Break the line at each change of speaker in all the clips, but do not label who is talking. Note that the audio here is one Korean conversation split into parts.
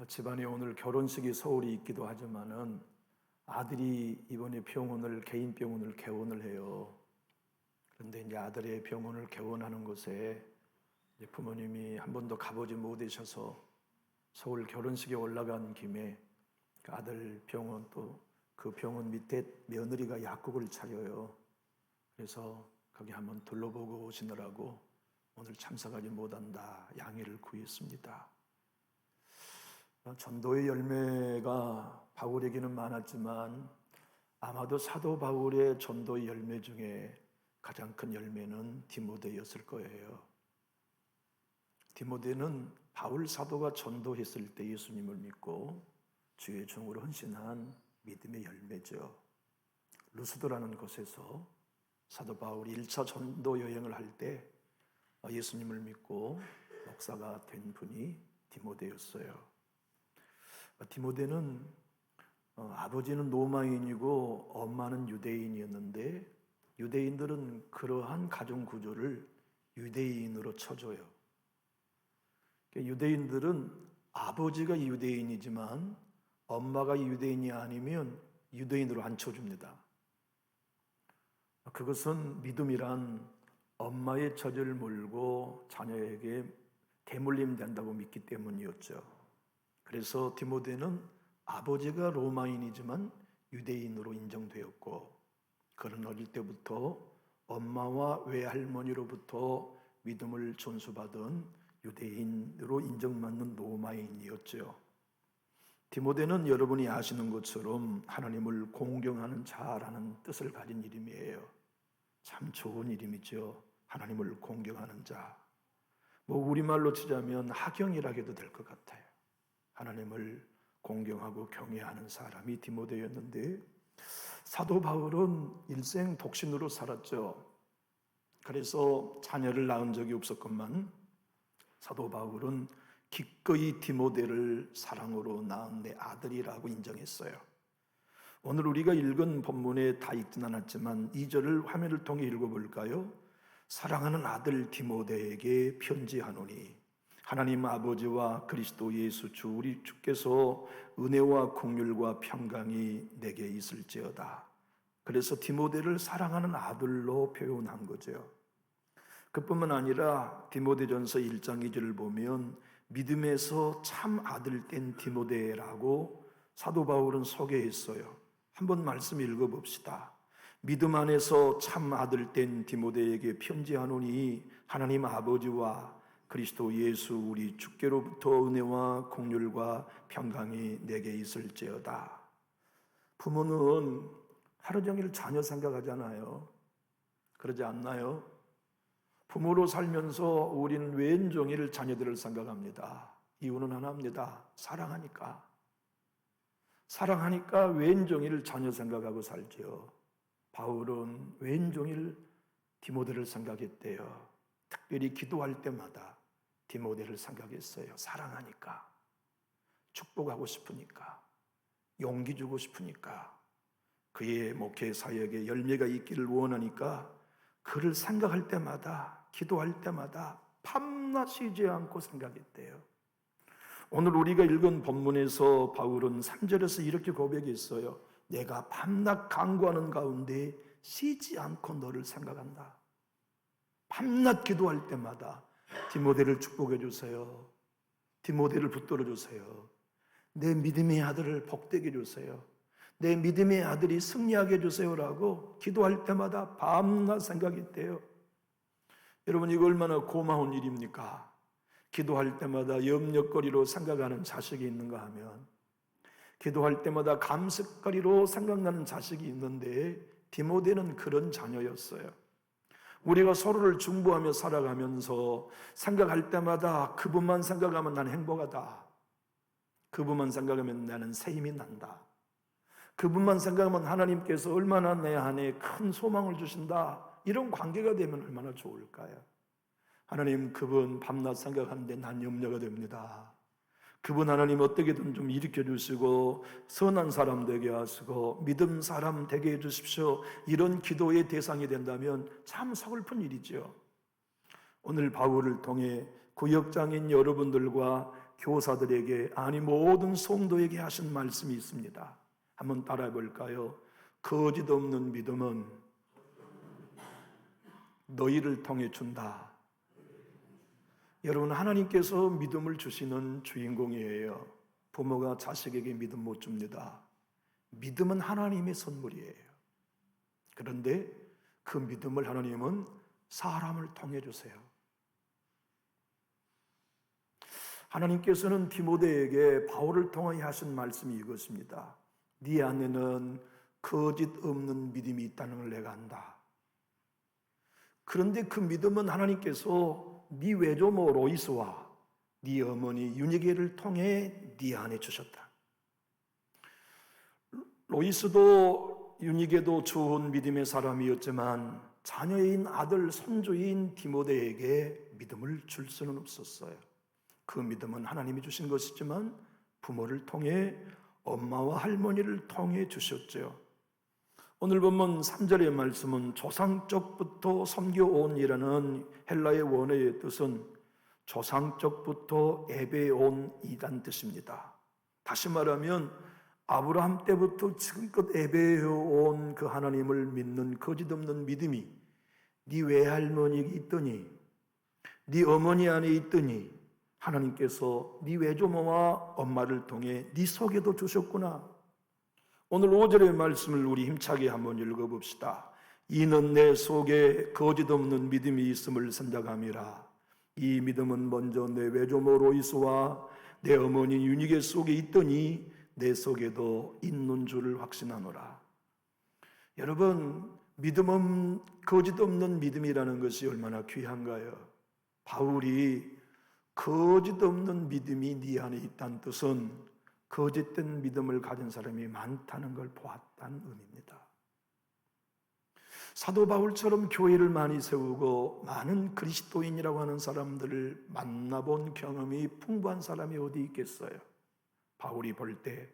집안에 오늘 결혼식이 서울이 있기도 하지만은 아들이 이번에 개인 병원을 개원을 해요. 그런데 이제 아들의 병원을 개원하는 곳에 이제 부모님이 한 번도 가보지 못하셔서 서울 결혼식에 올라간 김에 그 아들 병원 또 그 병원 밑에 며느리가 약국을 차려요. 그래서 거기 한번 둘러보고 오시느라고 오늘 참석하지 못한다 양해를 구했습니다. 전도의 열매가 바울에게는 많았지만 아마도 사도 바울의 전도의 열매 중에 가장 큰 열매는 디모데였을 거예요. 디모데는 바울 사도가 전도했을 때 예수님을 믿고 주의 종으로 헌신한 믿음의 열매죠. 루스드라는 곳에서 사도 바울이 1차 전도 여행을 할 때 예수님을 믿고 목사가 된 분이 디모데였어요. 디모데는 아버지는 로마인이고 엄마는 유대인이었는데 유대인들은 그러한 가정 구조를 유대인으로 쳐줘요. 유대인들은 아버지가 유대인이지만 엄마가 유대인이 아니면 유대인으로 안 쳐줍니다. 그것은 믿음이란 엄마의 젖을 물고 자녀에게 대물림 된다고 믿기 때문이었죠. 그래서 디모데는 아버지가 로마인이지만 유대인으로 인정되었고 그는 어릴 때부터 엄마와 외할머니로부터 믿음을 전수받은 유대인으로 인정받는 로마인이었죠. 디모데는 여러분이 아시는 것처럼 하나님을 공경하는 자라는 뜻을 가진 이름이에요. 참 좋은 이름이죠. 하나님을 공경하는 자. 우리말로 치자면 하경이라 해도 될 것 같아요. 하나님을 공경하고 경외하는 사람이 디모데였는데 사도 바울은 일생 독신으로 살았죠. 그래서 자녀를 낳은 적이 없었건만 사도 바울은 기꺼이 디모데를 사랑으로 낳은 내 아들이라고 인정했어요. 오늘 우리가 읽은 본문에 다 읽진 않았지만 2절을 화면을 통해 읽어볼까요? 사랑하는 아들 디모데에게 편지하노니 하나님 아버지와 그리스도 예수 주 우리 주께서 은혜와 긍휼과 평강이 내게 있을지어다. 그래서 디모데를 사랑하는 아들로 표현한 거죠. 그뿐만 아니라 디모데전서 1장 2절을 보면 믿음에서 참 아들 된 디모데라고 사도 바울은 소개했어요. 한번 말씀 읽어봅시다. 믿음 안에서 참 아들 된 디모데에게 편지하노니 하나님 아버지와 그리스도 예수 우리 주께로부터 은혜와 긍휼과 평강이 내게 있을지어다. 부모는 하루 종일 자녀 생각하잖아요. 그러지 않나요? 부모로 살면서 우리는 웬종일 자녀들을 생각합니다. 이유는 하나입니다. 사랑하니까. 사랑하니까 웬종일 자녀 생각하고 살죠. 바울은 웬종일 디모데를 생각했대요. 특별히 기도할 때마다 디모데를 생각했어요. 사랑하니까, 축복하고 싶으니까, 용기 주고 싶으니까, 그의 목회 사역에 열매가 있기를 원하니까 그를 생각할 때마다, 기도할 때마다 밤낮 쉬지 않고 생각했대요. 오늘 우리가 읽은 본문에서 바울은 3절에서 이렇게 고백했어요. 내가 밤낮 간구하는 가운데 쉬지 않고 너를 생각한다. 밤낮 기도할 때마다 디모데를 축복해 주세요. 디모데를 붙들어 주세요. 내 믿음의 아들을 복되게 해주세요. 내 믿음의 아들이 승리하게 해주세요라고 기도할 때마다 밤낮 생각했대요. 여러분, 이거 얼마나 고마운 일입니까? 기도할 때마다 염려거리로 생각하는 자식이 있는가 하면, 기도할 때마다 감색거리로 생각나는 자식이 있는데 디모데는 그런 자녀였어요. 우리가 서로를 중보하며 살아가면서 생각할 때마다 그분만 생각하면 나는 행복하다. 그분만 생각하면 나는 새 힘이 난다. 그분만 생각하면 하나님께서 얼마나 내 안에 큰 소망을 주신다. 이런 관계가 되면 얼마나 좋을까요? 하나님, 그분 밤낮 생각하는데 난 염려가 됩니다. 그분 하나님 어떻게든 좀 일으켜 주시고 선한 사람 되게 하시고 믿음 사람 되게 해 주십시오. 이런 기도의 대상이 된다면 참 서글픈 일이죠. 오늘 바울을 통해 구역장인 여러분들과 교사들에게, 아니 모든 성도에게 하신 말씀이 있습니다. 한번 따라해 볼까요? 거짓 없는 믿음은 너희를 통해 준다. 여러분, 하나님께서 믿음을 주시는 주인공이에요. 부모가 자식에게 믿음 못 줍니다. 믿음은 하나님의 선물이에요. 그런데 그 믿음을 하나님은 사람을 통해 주세요. 하나님께서는 디모데에게 바울을 통하여 하신 말씀이 이것입니다. 네 안에는 거짓 없는 믿음이 있다는 걸 내가 안다. 그런데 그 믿음은 하나님께서 네 외조모 로이스와 네 어머니 유니게를 통해 네 안에 주셨다. 로이스도 유니게도 좋은 믿음의 사람이었지만 자녀인 아들 손주인 디모데에게 믿음을 줄 수는 없었어요. 그 믿음은 하나님이 주신 것이지만 부모를 통해, 엄마와 할머니를 통해 주셨죠. 오늘 본문 3절의 말씀은 조상적부터 섬겨온이라는 헬라의 원어의 뜻은 조상적부터 예배온 이란 뜻입니다. 다시 말하면 아브라함 때부터 지금껏 예배해온 그 하나님을 믿는 거짓없는 믿음이 네 외할머니에 있더니, 네 어머니 안에 있더니 하나님께서 네 외조모와 엄마를 통해 네 속에도 주셨구나. 오늘 5절의 말씀을 우리 힘차게 한번 읽어봅시다. 이는 내 속에 거짓없는 믿음이 있음을 선자감이라. 이 믿음은 먼저 내 외조모 로이스와 내 어머니 유니게 속에 있더니 내 속에도 있는 줄을 확신하노라. 여러분, 믿음은 거짓없는 믿음이라는 것이 얼마나 귀한가요? 바울이 거짓없는 믿음이 네 안에 있다는 뜻은 거짓된 믿음을 가진 사람이 많다는 걸 보았다는 의미입니다. 사도 바울처럼 교회를 많이 세우고 많은 그리스도인이라고 하는 사람들을 만나본 경험이 풍부한 사람이 어디 있겠어요? 바울이 볼 때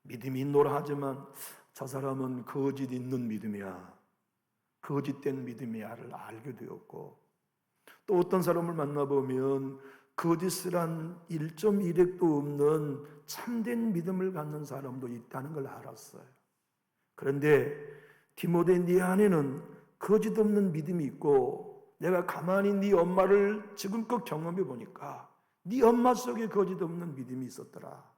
믿음이 있노라 하지만 저 사람은 거짓 있는 믿음이야, 거짓된 믿음이야를 알게 되었고, 또 어떤 사람을 만나보면 거짓이란 1.1핵도 없는 참된 믿음을 갖는 사람도 있다는 걸 알았어요. 그런데 디모데, 네 안에는 거짓 없는 믿음이 있고, 내가 가만히 네 엄마를 지금껏 경험해 보니까 네 엄마 속에 거짓 없는 믿음이 있었더라.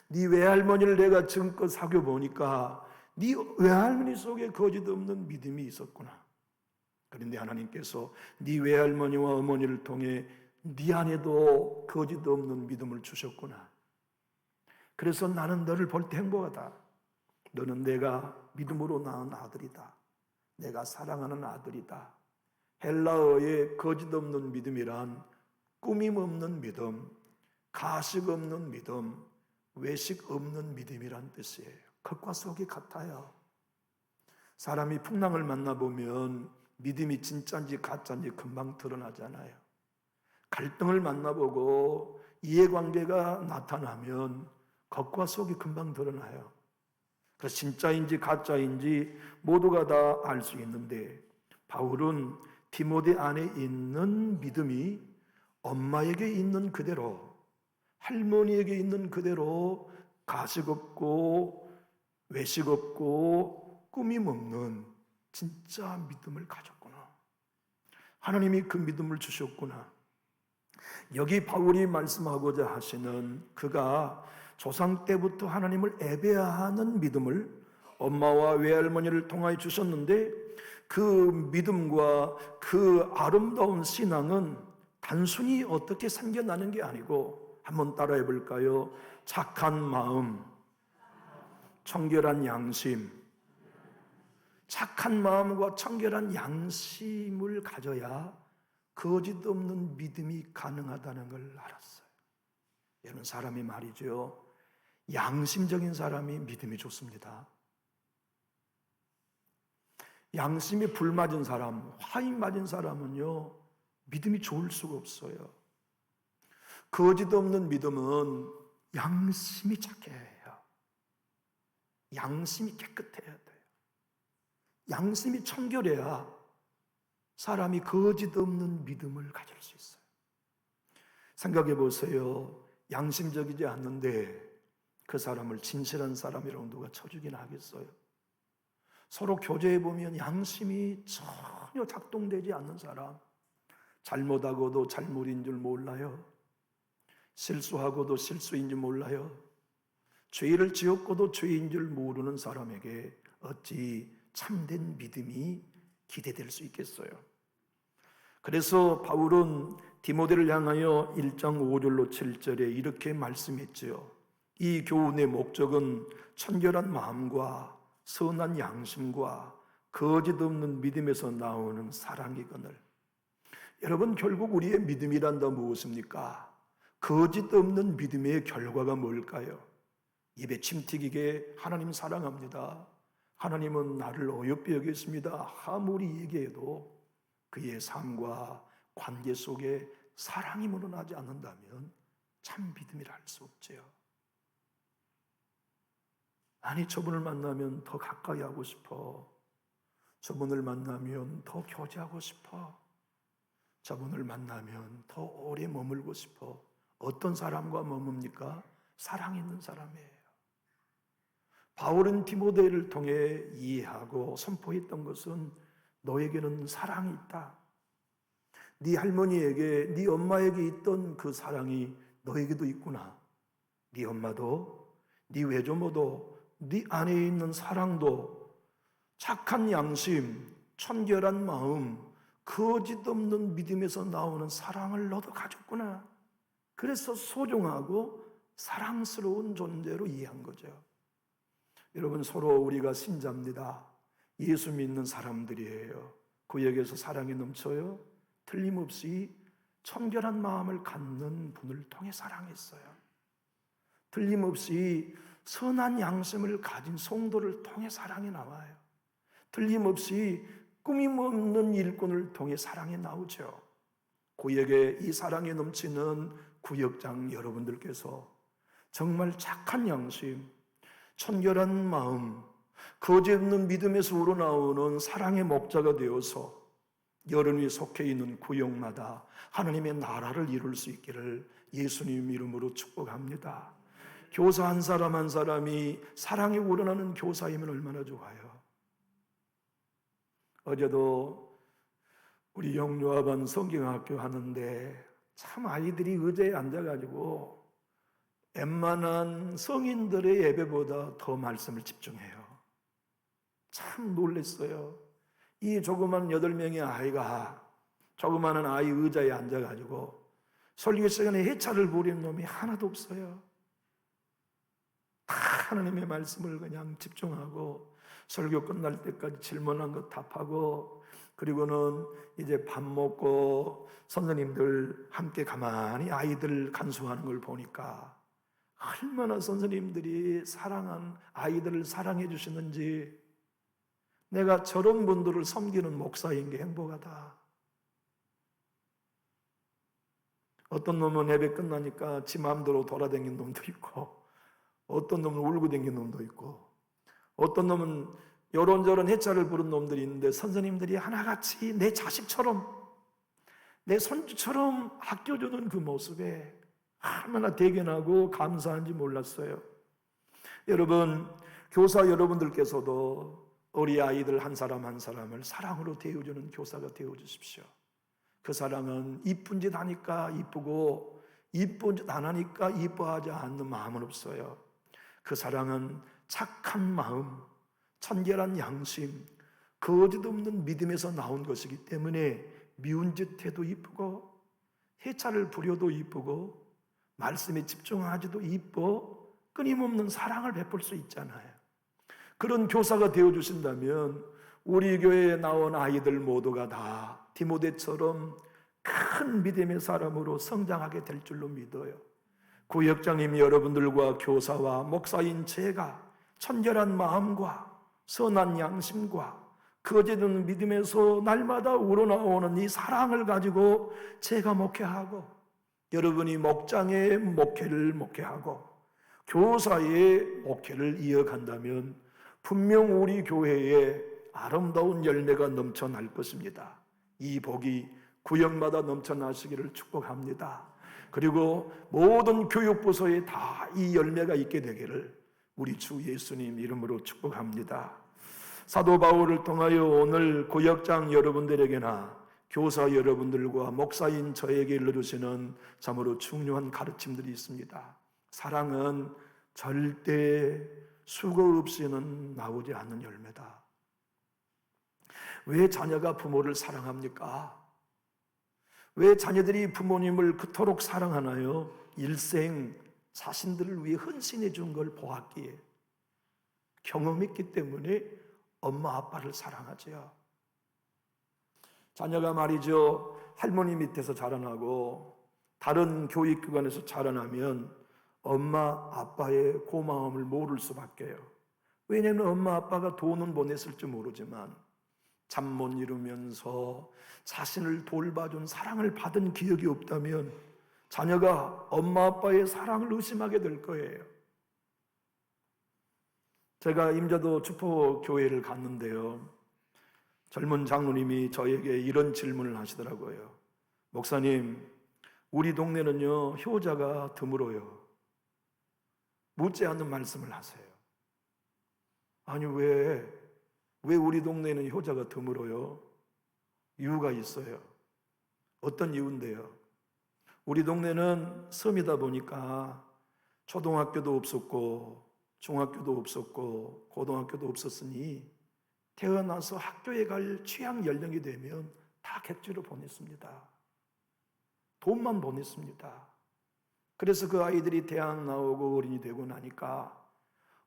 네 외할머니를 내가 지금껏 사귀어 보니까 네 외할머니 속에 거짓 없는 믿음이 있었구나. 그런데 하나님께서 네 외할머니와 어머니를 통해 네 안에도 거짓 없는 믿음을 주셨구나. 그래서 나는 너를 볼 때 행복하다. 너는 내가 믿음으로 낳은 아들이다. 내가 사랑하는 아들이다. 헬라어의 거짓 없는 믿음이란 꾸밈 없는 믿음, 가식 없는 믿음, 외식 없는 믿음이란 뜻이에요. 겉과 속이 같아요. 사람이 풍랑을 만나보면 믿음이 진짜인지 가짜인지 금방 드러나잖아요. 갈등을 만나보고 이해관계가 나타나면 겉과 속이 금방 드러나요. 그래서 진짜인지 가짜인지 모두가 다 알 수 있는데, 바울은 디모데 안에 있는 믿음이 엄마에게 있는 그대로, 할머니에게 있는 그대로 가식 없고 외식 없고 꾸밈 없는 진짜 믿음을 가졌구나. 하나님이 그 믿음을 주셨구나. 여기 바울이 말씀하고자 하시는, 그가 조상 때부터 하나님을 예배하는 믿음을 엄마와 외할머니를 통하여 주셨는데, 그 믿음과 그 아름다운 신앙은 단순히 어떻게 생겨나는 게 아니고, 한번 따라해 볼까요? 착한 마음, 청결한 양심. 착한 마음과 청결한 양심을 가져야 거짓 없는 믿음이 가능하다는 걸 알았어요. 여러분, 사람이 말이죠, 양심적인 사람이 믿음이 좋습니다. 양심이 불맞은 사람, 화인 맞은 사람은요, 믿음이 좋을 수가 없어요. 거짓 없는 믿음은 양심이 착해야 해요. 양심이 깨끗해야 돼요. 양심이 청결해야 사람이 거짓 없는 믿음을 가질 수 있어요. 생각해 보세요. 양심적이지 않는데 그 사람을 진실한 사람이라고 누가 쳐주긴 하겠어요? 서로 교제해 보면 양심이 전혀 작동되지 않는 사람, 잘못하고도 잘못인 줄 몰라요. 실수하고도 실수인 줄 몰라요. 죄를 지었고도 죄인 줄 모르는 사람에게 어찌 참된 믿음이 기대될 수 있겠어요? 그래서 바울은 디모데를 향하여 1장 5절로 7절에 이렇게 말씀했지요. 이 교훈의 목적은 청결한 마음과 선한 양심과 거짓 없는 믿음에서 나오는 사랑이거늘. 여러분, 결국 우리의 믿음이란다 무엇입니까? 거짓 없는 믿음의 결과가 뭘까요? 입에 침 튀기게 하나님 사랑합니다, 하나님은 나를 어여삐 여겼습니다, 아무리 얘기해도 그의 삶과 관계 속에 사랑이 묻어나지 않는다면 참 믿음이라 할 수 없지요. 아니, 저분을 만나면 더 가까이 하고 싶어. 저분을 만나면 더 교제하고 싶어. 저분을 만나면 더 오래 머물고 싶어. 어떤 사람과 머뭅니까? 사랑 있는 사람이에요. 바울은 디모데를 통해 이해하고 선포했던 것은 너에게는 사랑이 있다. 네 할머니에게, 네 엄마에게 있던 그 사랑이 너에게도 있구나. 네 엄마도, 네 외조모도, 네 안에 있는 사랑도, 착한 양심, 청결한 마음, 거짓 없는 믿음에서 나오는 사랑을 너도 가졌구나. 그래서 소중하고 사랑스러운 존재로 이해한 거죠. 여러분, 서로 우리가 신자입니다. 예수 믿는 사람들이에요. 구역에서 사랑이 넘쳐요. 틀림없이 청결한 마음을 갖는 분을 통해 사랑했어요. 틀림없이 선한 양심을 가진 성도를 통해 사랑이 나와요. 틀림없이 꾸밈없는 일꾼을 통해 사랑이 나오죠. 구역에 이 사랑이 넘치는 구역장 여러분들께서 정말 착한 양심, 청결한 마음, 거짓 없는 믿음에서 우러나오는 사랑의 목자가 되어서 여러분이 속해 있는 구역마다 하나님의 나라를 이룰 수 있기를 예수님 이름으로 축복합니다. 교사 한 사람 한 사람이 사랑이 우러나는 교사이면 얼마나 좋아요. 어제도 우리 영유아반 성경학교 하는데 참 아이들이 의자에 앉아가지고 웬만한 성인들의 예배보다 더 말씀을 집중해요. 참 놀랐어요. 이 조그만 8명의 아이가, 조그마한 아이 의자에 앉아가지고 설교 시간에 해차를 부리는 놈이 하나도 없어요. 다 하나님의 말씀을 그냥 집중하고 설교 끝날 때까지 질문한 거 답하고, 그리고는 이제 밥 먹고 선생님들 함께 가만히 아이들 간수하는 걸 보니까 얼마나 선생님들이 사랑한 아이들을 사랑해 주시는지, 내가 저런 분들을 섬기는 목사인 게 행복하다. 어떤 놈은 예배 끝나니까 지 마음대로 돌아다니는 놈도 있고, 어떤 놈은 울고 다니는 놈도 있고, 어떤 놈은 요런저런 해차를 부른 놈들이 있는데 선생님들이 하나같이 내 자식처럼, 내 손주처럼 아껴주는 그 모습에 얼마나 대견하고 감사한지 몰랐어요. 여러분, 교사 여러분들께서도 우리 아이들 한 사람 한 사람을 사랑으로 대해주는 교사가 되어주십시오. 그 사랑은 이쁜 짓 하니까 이쁘고, 이쁜 짓 안 하니까 이뻐하지 않는 마음은 없어요. 그 사랑은 착한 마음, 청결한 양심, 거짓 없는 믿음에서 나온 것이기 때문에 미운 짓 해도 이쁘고, 해차를 부려도 이쁘고, 말씀에 집중하지도 이뻐, 끊임없는 사랑을 베풀 수 있잖아요. 그런 교사가 되어주신다면 우리 교회에 나온 아이들 모두가 다 디모데처럼 큰 믿음의 사람으로 성장하게 될 줄로 믿어요. 구역장님 여러분들과 교사와 목사인 제가 청결한 마음과 선한 양심과 거짓 없는 믿음에서 날마다 우러나오는 이 사랑을 가지고 제가 목회하고, 여러분이 목장의 목회를 목회하고 교사의 목회를 이어간다면 분명 우리 교회에 아름다운 열매가 넘쳐날 것입니다. 이 복이 구역마다 넘쳐나시기를 축복합니다. 그리고 모든 교육부서에 다 이 열매가 있게 되기를 우리 주 예수님 이름으로 축복합니다. 사도 바울을 통하여 오늘 구역장 여러분들에게나 교사 여러분들과 목사인 저에게 일러주시는 참으로 중요한 가르침들이 있습니다. 사랑은 절대 수고 없이는 나오지 않는 열매다. 왜 자녀가 부모를 사랑합니까? 왜 자녀들이 부모님을 그토록 사랑하나요? 일생 자신들을 위해 헌신해 준 걸 보았기에, 경험했기 때문에 엄마 아빠를 사랑하죠. 자녀가 말이죠, 할머니 밑에서 자라나고 다른 교육기관에서 자라나면 엄마 아빠의 고마움을 모를 수밖에요. 왜냐하면 엄마 아빠가 돈은 보냈을지 모르지만 잠 못 이루면서 자신을 돌봐준 사랑을 받은 기억이 없다면 자녀가 엄마 아빠의 사랑을 의심하게 될 거예요. 제가 임자도 축포교회를 갔는데요, 젊은 장로님이 저에게 이런 질문을 하시더라고요. 목사님, 우리 동네는요 효자가 드물어요. 묻지 않는 말씀을 하세요. 아니 왜 우리 동네는 효자가 드물어요? 이유가 있어요. 어떤 이유인데요? 우리 동네는 섬이다 보니까 초등학교도 없었고 중학교도 없었고 고등학교도 없었으니 태어나서 학교에 갈 취향 연령이 되면 다 객지로 보냈습니다. 돈만 보냈습니다. 그래서 그 아이들이 대학 나오고 어른이 되고 나니까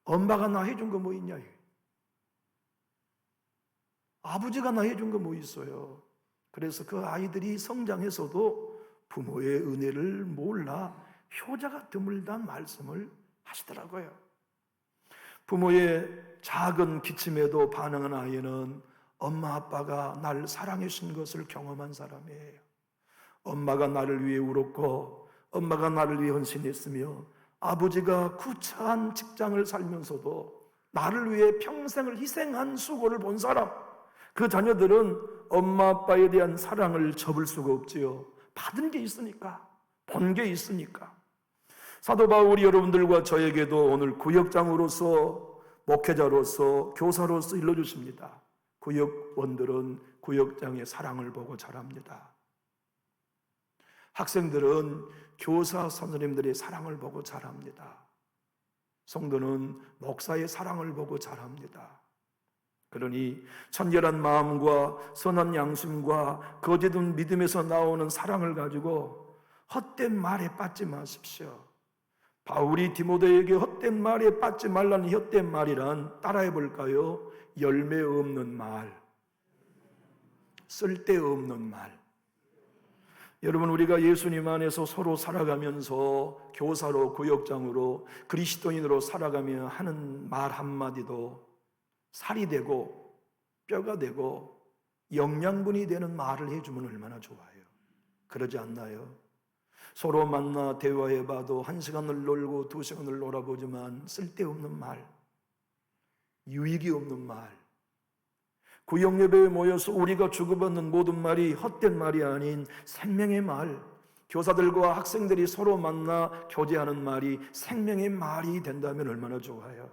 엄마가 나 해준 거 뭐 있냐? 아버지가 나 해준 거 뭐 있어요? 그래서 그 아이들이 성장해서도 부모의 은혜를 몰라 효자가 드물다는 말씀을 하시더라고요. 부모의 작은 기침에도 반응한 아이는 엄마 아빠가 나를 사랑해 주신 것을 경험한 사람이에요. 엄마가 나를 위해 울었고 엄마가 나를 위해 헌신했으며 아버지가 구차한 직장을 살면서도 나를 위해 평생을 희생한 수고를 본 사람, 그 자녀들은 엄마 아빠에 대한 사랑을 접을 수가 없지요. 받은 게 있으니까, 본 게 있으니까. 사도 바울이 여러분들과 저에게도 오늘 구역장으로서, 목회자로서, 교사로서 일러주십니다. 구역원들은 구역장의 사랑을 보고 자랍니다. 학생들은 교사 선생님들의 사랑을 보고 자랍니다. 성도는 목사의 사랑을 보고 자랍니다. 그러니 천결한 마음과 선한 양심과 거짓 믿음에서 나오는 사랑을 가지고 헛된 말에 빠지지 마십시오. 바울이 디모데에게 헛된 말에 빠지지 말라는 헛된 말이란 따라해 볼까요? 열매 없는 말, 쓸데없는 말. 여러분, 우리가 예수님 안에서 서로 살아가면서 교사로, 구역장으로, 그리스도인으로 살아가며 하는 말 한마디도 살이 되고 뼈가 되고 영양분이 되는 말을 해주면 얼마나 좋아요. 그러지 않나요? 서로 만나 대화해봐도 1시간을 놀고 2시간을 놀아보지만 쓸데없는 말, 유익이 없는 말, 구역예배에 모여서 우리가 주고받는 모든 말이 헛된 말이 아닌 생명의 말, 교사들과 학생들이 서로 만나 교제하는 말이 생명의 말이 된다면 얼마나 좋아요.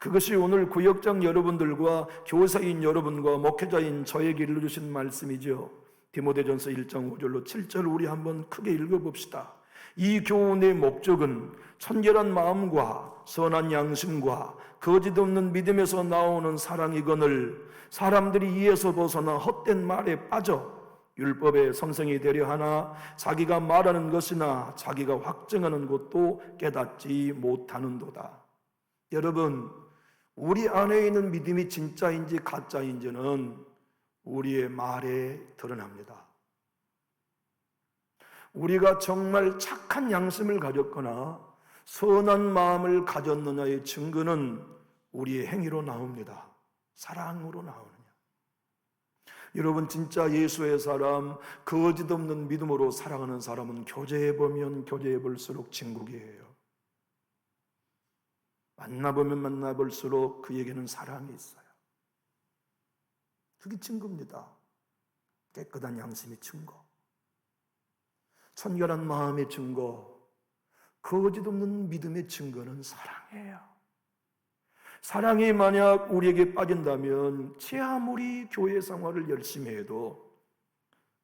그것이 오늘 구역장 여러분들과 교사인 여러분과 목회자인 저에게 일러주신 말씀이죠. 디모데전서 1장 5절로 7절 우리 한번 크게 읽어봅시다. 이 교훈의 목적은 천결한 마음과 선한 양심과 거짓 없는 믿음에서 나오는 사랑이거늘 사람들이 이에서 벗어나 헛된 말에 빠져 율법의 선생이 되려 하나 자기가 말하는 것이나 자기가 확증하는 것도 깨닫지 못하는도다. 여러분, 우리 안에 있는 믿음이 진짜인지 가짜인지는 우리의 말에 드러납니다. 우리가 정말 착한 양심을 가졌거나 선한 마음을 가졌느냐의 증거는 우리의 행위로 나옵니다. 사랑으로 나오느냐. 여러분, 진짜 예수의 사람, 거짓 없는 믿음으로 살아가는 사람은 교제해보면 교제해볼수록 진국이에요. 만나보면 만나볼수록 그에게는 사랑이 있어요. 그게 증거입니다. 깨끗한 양심이 증거. 청결한 마음의 증거, 거짓 없는 믿음의 증거는 사랑이에요. 사랑이 만약 우리에게 빠진다면 제 아무리 교회 생활을 열심히 해도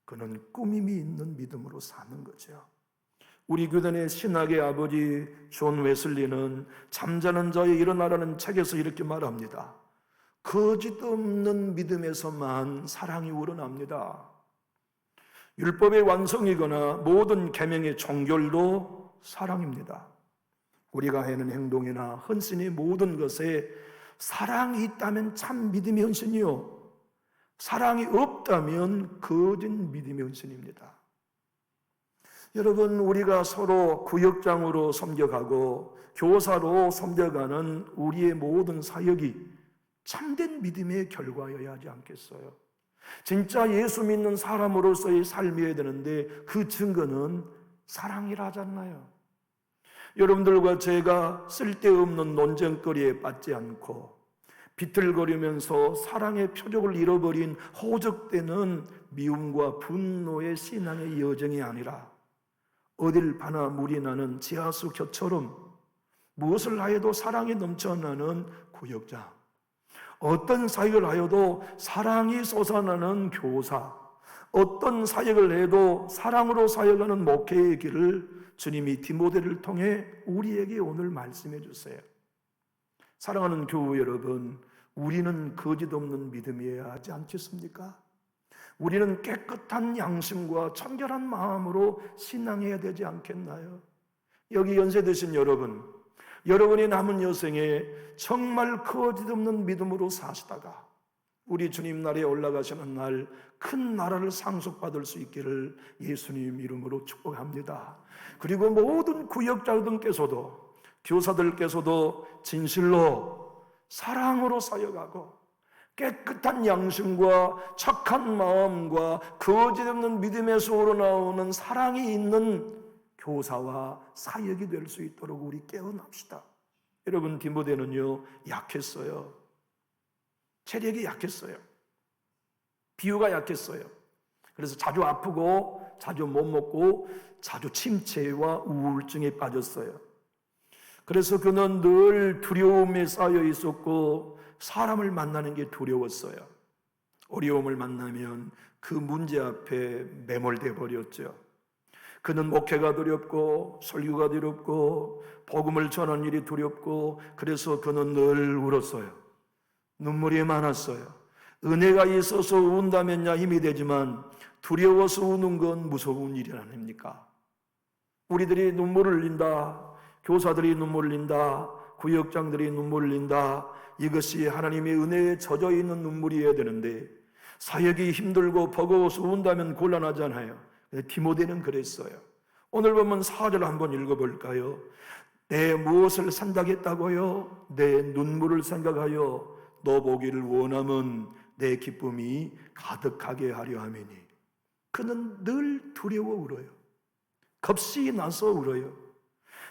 그는 꾸밈이 있는 믿음으로 사는 거죠. 우리 교단의 신학의 아버지 존 웨슬리는 잠자는 자의 일어나라는 책에서 이렇게 말합니다. 거짓 없는 믿음에서만 사랑이 우러납니다. 율법의 완성이거나 모든 계명의 종결도 사랑입니다. 우리가 하는 행동이나 헌신의 모든 것에 사랑이 있다면 참 믿음의 헌신이요, 사랑이 없다면 거짓 믿음의 헌신입니다. 여러분, 우리가 서로 구역장으로 섬겨가고 교사로 섬겨가는 우리의 모든 사역이 참된 믿음의 결과여야 하지 않겠어요? 진짜 예수 믿는 사람으로서의 삶이어야 되는데 그 증거는 사랑이라 하잖아요. 여러분들과 제가 쓸데없는 논쟁거리에 빠지지 않고 비틀거리면서 사랑의 표적을 잃어버린 허적되는 미움과 분노의 신앙의 여정이 아니라 어딜 파나 물이 나는 지하수 곁처럼 무엇을 하여도 사랑이 넘쳐나는 구역장, 어떤 사역을 하여도 사랑이 솟아나는 교사, 어떤 사역을 해도 사랑으로 사역하는 목회의 길을 주님이 디모데를 통해 우리에게 오늘 말씀해 주세요. 사랑하는 교우 여러분, 우리는 거짓 없는 믿음이어야 하지 않겠습니까? 우리는 깨끗한 양심과 청결한 마음으로 신앙해야 되지 않겠나요? 여기 연세 드신 여러분, 여러분의 남은 여생에 정말 거짓 없는 믿음으로 사시다가 우리 주님 나라에 올라가시는 날 큰 나라를 상속받을 수 있기를 예수님 이름으로 축복합니다. 그리고 모든 구역자들께서도, 교사들께서도 진실로 사랑으로 사역하고 깨끗한 양심과 착한 마음과 거짓 없는 믿음에서 우러나오는 사랑이 있는 교사와 사역이 될 수 있도록 우리 깨어납시다. 여러분, 디모데는요 약했어요. 체력이 약했어요. 비유가 약했어요. 그래서 자주 아프고 자주 못 먹고 자주 침체와 우울증에 빠졌어요. 그래서 그는 늘 두려움에 쌓여 있었고 사람을 만나는 게 두려웠어요. 어려움을 만나면 그 문제 앞에 매몰돼 버렸죠. 그는 목회가 두렵고 설교가 두렵고 복음을 전하는 일이 두렵고 그래서 그는 늘 울었어요. 눈물이 많았어요. 은혜가 있어서 운다면야 힘이 되지만 두려워서 우는 건 무서운 일이 아닙니까? 우리들이 눈물을 흘린다, 교사들이 눈물을 흘린다, 구역장들이 눈물을 흘린다, 이것이 하나님의 은혜에 젖어 있는 눈물이어야 되는데 사역이 힘들고 버거워서 운다면 곤란하잖아요. 디모데는 그랬어요. 오늘 보면 4절 한번 읽어볼까요? 내 무엇을 생각했다고요? 내 눈물을 생각하여 너 보기를 원함은 내 기쁨이 가득하게 하려 함이니. 그는 늘 두려워 울어요. 겁이 나서 울어요.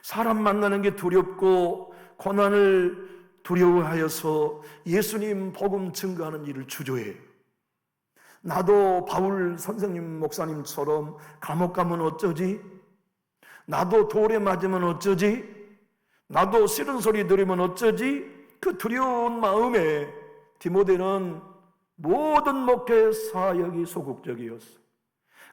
사람 만나는 게 두렵고 고난을 두려워하여서 예수님 복음 증거하는 일을 주저해요. 나도 바울 선생님 목사님처럼 감옥 가면 어쩌지? 나도 돌에 맞으면 어쩌지? 나도 싫은 소리 들으면 어쩌지? 그 두려운 마음에 디모데는 모든 목회 사역이 소극적이었어요.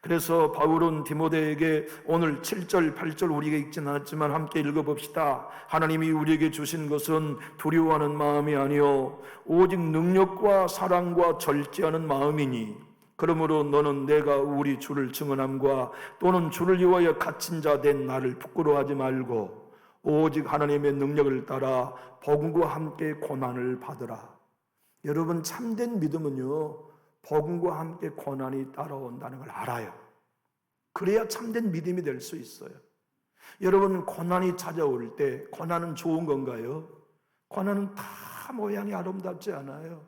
그래서 바울은 디모데에게 오늘 7절, 8절 우리가 읽진 않았지만 함께 읽어봅시다. 하나님이 우리에게 주신 것은 두려워하는 마음이 아니요 오직 능력과 사랑과 절제하는 마음이니 그러므로 너는 내가 우리 주를 증언함과 또는 주를 위하여 갇힌 자 된 나를 부끄러워하지 말고 오직 하나님의 능력을 따라 복음과 함께 고난을 받으라. 여러분, 참된 믿음은요 복음과 함께 고난이 따라온다는 걸 알아요. 그래야 참된 믿음이 될 수 있어요. 여러분, 고난이 찾아올 때 고난은 좋은 건가요? 고난은 다 모양이 아름답지 않아요.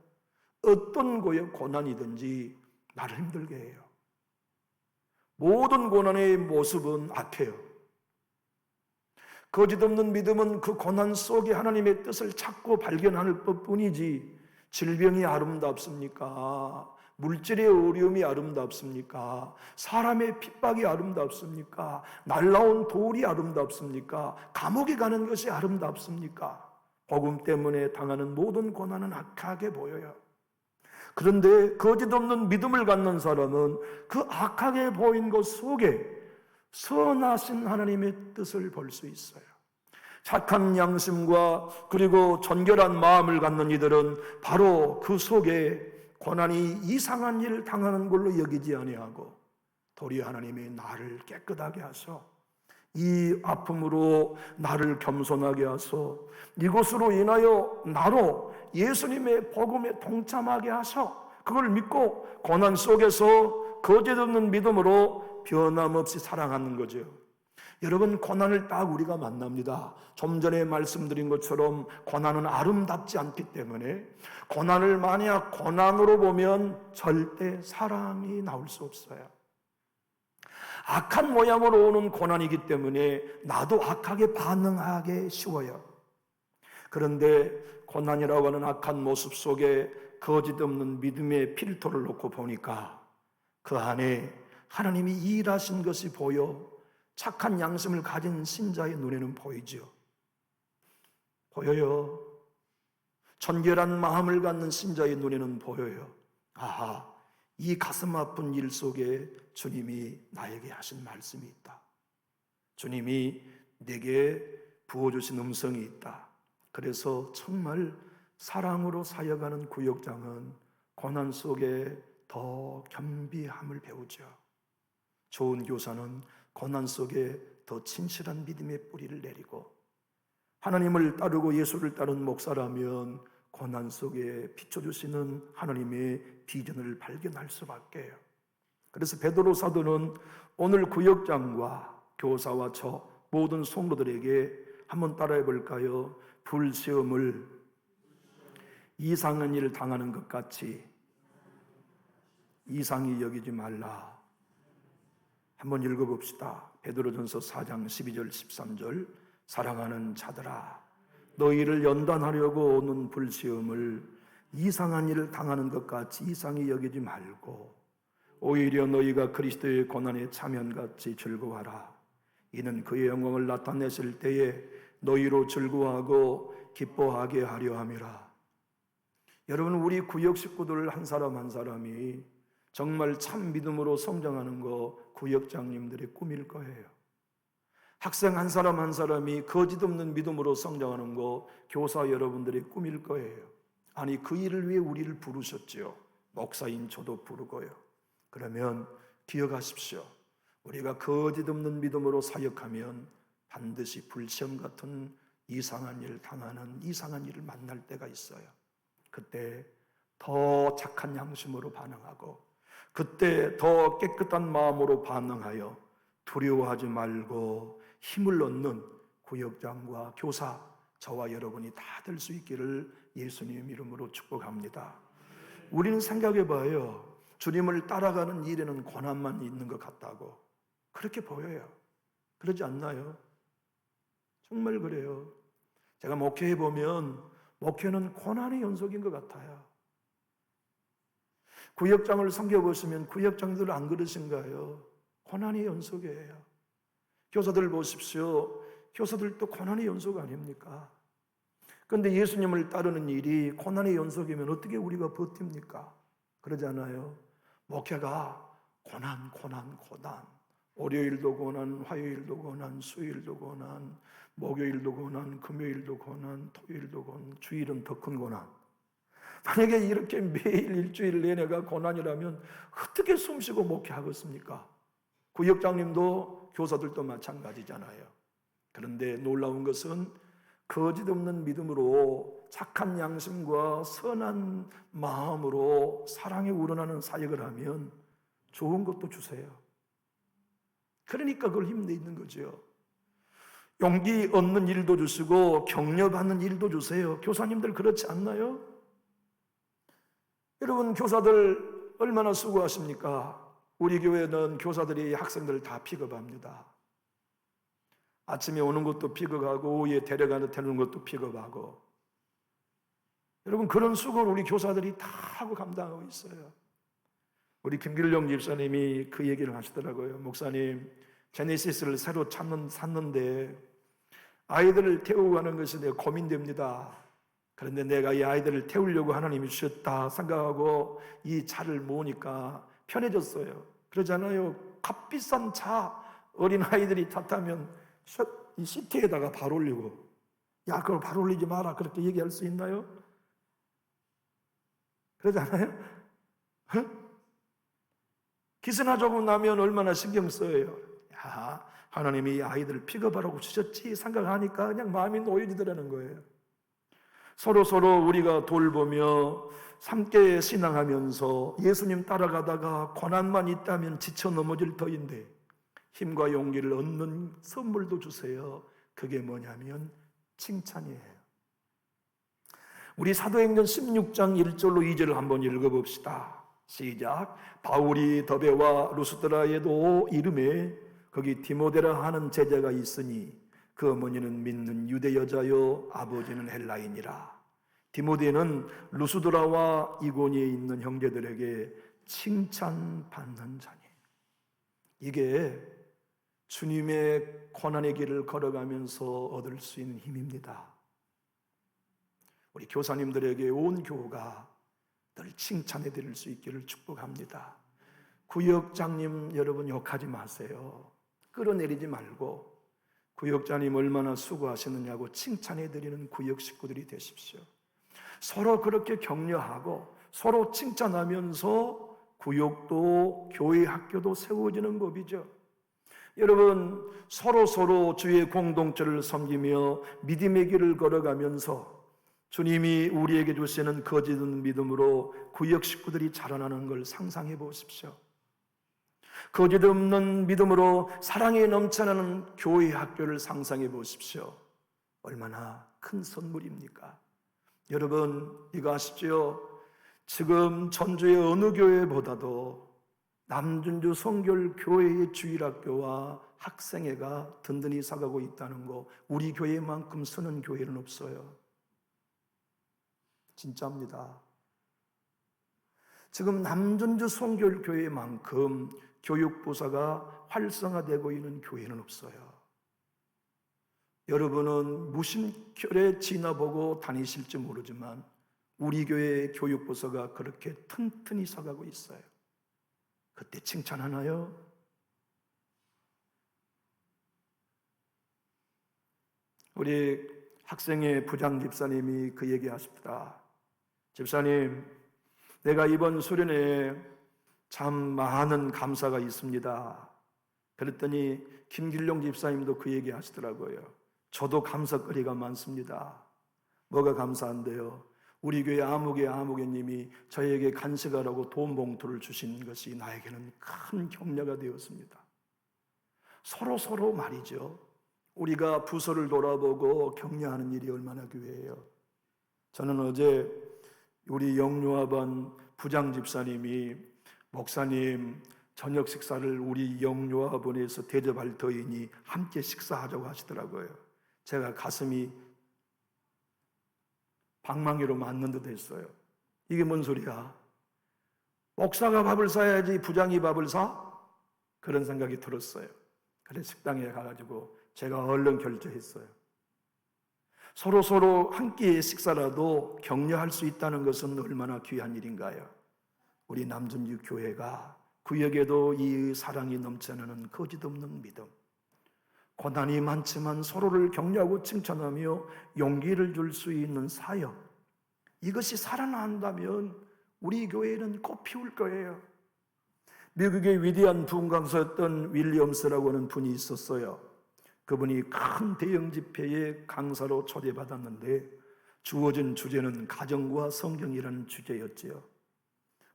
어떤 고난이든지 나를 힘들게 해요. 모든 고난의 모습은 악해요. 거짓 없는 믿음은 그 고난 속에 하나님의 뜻을 찾고 발견하는 것뿐이지 질병이 아름답습니까? 물질의 어려움이 아름답습니까? 사람의 핍박이 아름답습니까? 날라온 돌이 아름답습니까? 감옥에 가는 것이 아름답습니까? 복음 때문에 당하는 모든 고난은 악하게 보여요. 그런데 거짓 없는 믿음을 갖는 사람은 그 악하게 보인 것 속에 선하신 하나님의 뜻을 볼 수 있어요. 착한 양심과 그리고 정결한 마음을 갖는 이들은 바로 그 속에 고난이 이상한 일을 당하는 걸로 여기지 아니하고 도리어 하나님이 나를 깨끗하게 하셔 이 아픔으로 나를 겸손하게 하셔 이것으로 인하여 나로 예수님의 복음에 동참하게 하셔 그걸 믿고 고난 속에서 거짓 없는 믿음으로 변함없이 살아가는 거죠. 여러분, 고난을 딱 우리가 만납니다. 좀 전에 말씀드린 것처럼 고난은 아름답지 않기 때문에 고난을 만약 고난으로 보면 절대 사랑이 나올 수 없어요. 악한 모양으로 오는 고난이기 때문에 나도 악하게 반응하기 쉬워요. 그런데 고난이라고 하는 악한 모습 속에 거짓 없는 믿음의 필터를 놓고 보니까 그 안에 하나님이 일하신 것이 보여 착한 양심을 가진 신자의 눈에는 보이죠. 보여요. 정결한 마음을 갖는 신자의 눈에는 보여요. 아하, 이 가슴 아픈 일 속에 주님이 나에게 하신 말씀이 있다. 주님이 내게 부어주신 음성이 있다. 그래서 정말 사랑으로 사역하는 구역장은 고난 속에 더 겸비함을 배우죠. 좋은 교사는 고난 속에 더 진실한 믿음의 뿌리를 내리고 하나님을 따르고 예수를 따른 목사라면 고난 속에 비춰주시는 하나님의 비전을 발견할 수밖에요. 그래서 베드로 사도는 오늘 구역장과 교사와 저 모든 성도들에게 한번 따라해 볼까요? 불시험을 이상한 일을 당하는 것 같이 이상히 여기지 말라. 한번 읽어봅시다. 베드로전서 4장 12절 13절 사랑하는 자들아 너희를 연단하려고 오는 불시험을 이상한 일을 당하는 것 같이 이상히 여기지 말고 오히려 너희가 그리스도의 고난에 참여한같이 즐거워하라. 이는 그의 영광을 나타내실 때에 너희로 즐거워하고 기뻐하게 하려 함이라. 여러분, 우리 구역 식구들 한 사람 한 사람이 정말 참 믿음으로 성장하는 거 구역장님들의 꿈일 거예요. 학생 한 사람 한 사람이 거짓 없는 믿음으로 성장하는 거 교사 여러분들의 꿈일 거예요. 아니, 그 일을 위해 우리를 부르셨죠. 목사인 저도 부르고요. 그러면 기억하십시오. 우리가 거짓 없는 믿음으로 사역하면 반드시 불시험 같은 이상한 일을 당하는 이상한 일을 만날 때가 있어요. 그때 더 착한 양심으로 반응하고 그때 더 깨끗한 마음으로 반응하여 두려워하지 말고 힘을 얻는 구역장과 교사 저와 여러분이 다 될 수 있기를 예수님 이름으로 축복합니다. 우리는 생각해 봐요. 주님을 따라가는 일에는 고난만 있는 것 같다고 그렇게 보여요. 그러지 않나요? 정말 그래요. 제가 목회해 보면 목회는 고난의 연속인 것 같아요. 구역장을 섬겨보시면 구역장들 안 그러신가요? 고난의 연속이에요. 교사들 보십시오. 교사들도 고난의 연속 아닙니까? 그런데 예수님을 따르는 일이 고난의 연속이면 어떻게 우리가 버팁니까? 그러잖아요. 목회가 고난. 월요일도 고난, 화요일도 고난, 수요일도 고난, 목요일도 고난, 금요일도 고난, 토요일도 고난, 주일은 더 큰 고난. 만약에 이렇게 매일 일주일 내내가 고난이라면 어떻게 숨쉬고 목회하겠습니까? 구역장님도 교사들도 마찬가지잖아요. 그런데 놀라운 것은 거짓 없는 믿음으로 착한 양심과 선한 마음으로 사랑에 우러나는 사역을 하면 좋은 것도 주세요. 그러니까 그걸 힘내 있는 거죠. 용기 얻는 일도 주시고 격려받는 일도 주세요. 교사님들 그렇지 않나요? 여러분, 교사들 얼마나 수고하십니까? 우리 교회는 교사들이 학생들을 다 픽업합니다. 아침에 오는 것도 픽업하고 오후에 데려가는 것도 픽업하고 여러분, 그런 수고를 우리 교사들이 다 하고 감당하고 있어요. 우리 김길령 집사님이 그 얘기를 하시더라고요. 목사님, 제네시스를 새로 샀는데 아이들을 태우고 가는 것이 내가 고민됩니다. 그런데 내가 이 아이들을 태우려고 하나님이 주셨다 생각하고 이 차를 모으니까 편해졌어요. 그러잖아요. 값비싼 차, 어린 아이들이 차 타면 이 시트에다가 발 올리고, 야, 그걸 발 올리지 마라, 그렇게 얘기할 수 있나요? 그러잖아요. 기스나 조금 나면 얼마나 신경 써요. 야, 하나님이 이 아이들을 픽업하라고 주셨지 생각하니까 그냥 마음이 놓여지더라는 거예요. 서로 우리가 돌보며 함께 신앙하면서 예수님 따라가다가 고난만 있다면 지쳐 넘어질 터인데 힘과 용기를 얻는 선물도 주세요. 그게 뭐냐면 칭찬이에요. 우리 사도행전 16장 1절로 2절을 한번 읽어봅시다. 시작. 바울이 더베와 루스드라에도 이름에 거기 디모데라 하는 제자가 있으니 그 어머니는 믿는 유대 여자요 아버지는 헬라인이라. 디모데는 루스드라와 이고니에 있는 형제들에게 칭찬받는 자니. 이게 주님의 고난의 길을 걸어가면서 얻을 수 있는 힘입니다. 우리 교사님들에게 온 교우가 늘 칭찬해 드릴 수 있기를 축복합니다. 구역장님 여러분 욕하지 마세요. 끌어내리지 말고 구역장님 얼마나 수고하시느냐고 칭찬해 드리는 구역 식구들이 되십시오. 서로 그렇게 격려하고 서로 칭찬하면서 구역도 교회 학교도 세워지는 법이죠. 여러분 서로 주의 공동체를 섬기며 믿음의 길을 걸어가면서 주님이 우리에게 주시는 거짓 없는 믿음으로 구역 식구들이 자라나는 걸 상상해 보십시오. 거짓 없는 믿음으로 사랑이 넘쳐나는 교회 학교를 상상해 보십시오. 얼마나 큰 선물입니까? 여러분 이거 아시죠? 지금 전주의 어느 교회보다도 남준주 성결 교회의 주일학교와 학생회가 든든히 사가고 있다는 거, 우리 교회만큼 쓰는 교회는 없어요. 진짜입니다. 지금 남준주 성결교회만큼 교육부사가 활성화되고 있는 교회는 없어요. 여러분은 무심결에 지나보고 다니실지 모르지만 우리 교회의 교육부서가 그렇게 튼튼히 서가고 있어요. 그때 칭찬하나요? 우리 학생의 부장 집사님이 그 얘기 하십니다. 집사님, 내가 이번 수련회에 참 많은 감사가 있습니다. 그랬더니 김길용 집사님도 그 얘기 하시더라고요. 저도 감사거리가 많습니다. 뭐가 감사한데요? 우리 교회 아무개님이 저에게 간식하라고 돈 봉투를 주신 것이 나에게는 큰 격려가 되었습니다. 서로 말이죠. 우리가 부서를 돌아보고 격려하는 일이 얼마나 귀해요. 저는 어제 우리 영유아반 부장 집사님이 목사님 저녁 식사를 우리 영유아반에서 대접할 터이니 함께 식사하자고 하시더라고요. 제가 가슴이 방망이로 맞는 듯 했어요. 이게 뭔 소리야? 목사가 밥을 사야지 부장이 밥을 사? 그런 생각이 들었어요. 그래서 식당에 가가지고 제가 얼른 결제했어요. 서로 함께 식사라도 격려할 수 있다는 것은 얼마나 귀한 일인가요? 우리 남준주 교회가 구역에도 이 사랑이 넘쳐나는 거짓 없는 믿음, 고난이 많지만 서로를 격려하고 칭찬하며 용기를 줄 수 있는 사역, 이것이 살아난다면 우리 교회는 꽃 피울 거예요. 미국의 위대한 부흥 강사였던 윌리엄스라고 하는 분이 있었어요. 그분이 큰 대형 집회에 강사로 초대받았는데 주어진 주제는 가정과 성경이라는 주제였지요.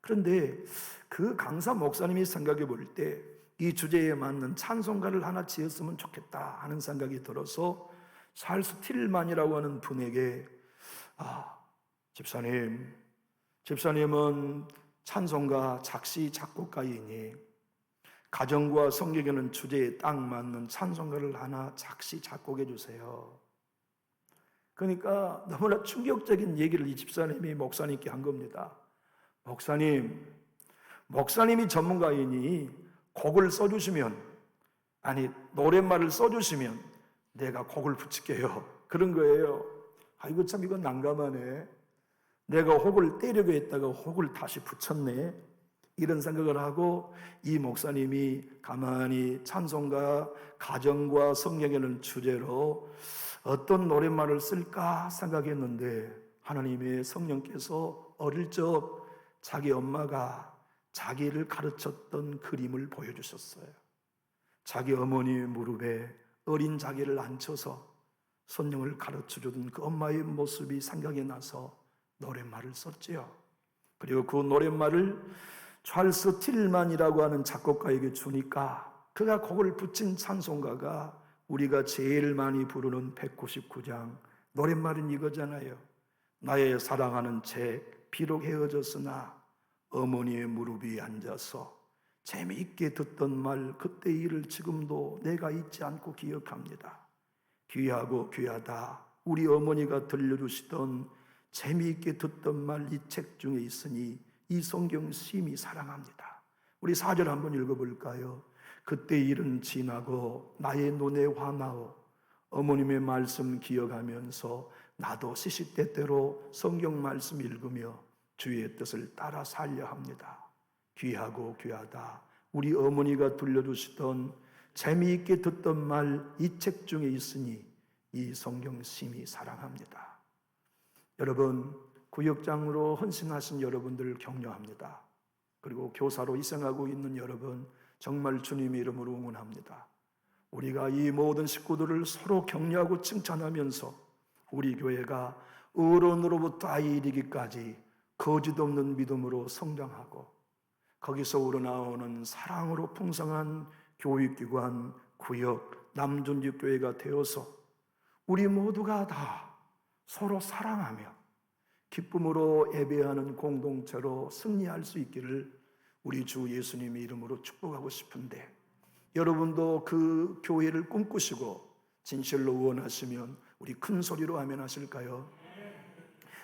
그런데 그 강사 목사님이 생각해 볼 때 이 주제에 맞는 찬송가를 하나 지었으면 좋겠다 하는 생각이 들어서 찰스 틸만이라고 하는 분에게 집사님은 찬송가 작시 작곡가이니 가정과 성경에는 주제에 딱 맞는 찬송가를 하나 작시 작곡해 주세요. 그러니까 너무나 충격적인 얘기를 이 집사님이 목사님께 한 겁니다. 목사님, 목사님이 전문가이니 곡을 써주시면, 아니 노랫말을 써주시면 내가 곡을 붙일게요. 그런 거예요. 아이고 참 이건 난감하네. 내가 혹을 때리고 했다가 혹을 다시 붙였네. 이런 생각을 하고 이 목사님이 가만히 찬송가, 가정과 성경이라는 주제로 어떤 노랫말을 쓸까 생각했는데 하나님의 성령께서 어릴 적 자기 엄마가 자기를 가르쳤던 그림을 보여주셨어요. 자기 어머니 무릎에 어린 자기를 앉혀서 성령을 가르쳐주던 그 엄마의 모습이 생각이 나서 노랫말을 썼지요. 그리고 그 노랫말을 찰스 틸만이라고 하는 작곡가에게 주니까 그가 곡을 붙인 찬송가가 우리가 제일 많이 부르는 199장 노랫말은 이거잖아요. 나의 사랑하는 책 비록 헤어졌으나 어머니의 무릎 위에 앉아서 재미있게 듣던 말 그때 일을 지금도 내가 잊지 않고 기억합니다. 귀하고 귀하다 우리 어머니가 들려주시던 재미있게 듣던 말 이 책 중에 있으니 이 성경 심히 사랑합니다. 우리 4절 한번 읽어볼까요? 그때 일은 지나고 나의 눈에 화나오 어머님의 말씀 기억하면서 나도 시시때때로 성경 말씀 읽으며 주의 뜻을 따라 살려 합니다. 귀하고 귀하다 우리 어머니가 들려주시던 재미있게 듣던 말 이 책 중에 있으니 이 성경 심히 사랑합니다. 여러분 구역장으로 헌신하신 여러분들 격려합니다. 그리고 교사로 희생하고 있는 여러분 정말 주님의 이름으로 응원합니다. 우리가 이 모든 식구들을 서로 격려하고 칭찬하면서 우리 교회가 어른으로부터 아이 이르기까지 거짓 없는 믿음으로 성장하고 거기서 우러나오는 사랑으로 풍성한 교육기관, 구역, 남존집교회가 되어서 우리 모두가 다 서로 사랑하며 기쁨으로 예배하는 공동체로 승리할 수 있기를 우리 주 예수님의 이름으로 축복하고 싶은데 여러분도 그 교회를 꿈꾸시고 진실로 원하시면 우리 큰 소리로 아멘 하실까요?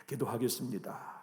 기도하겠습니다.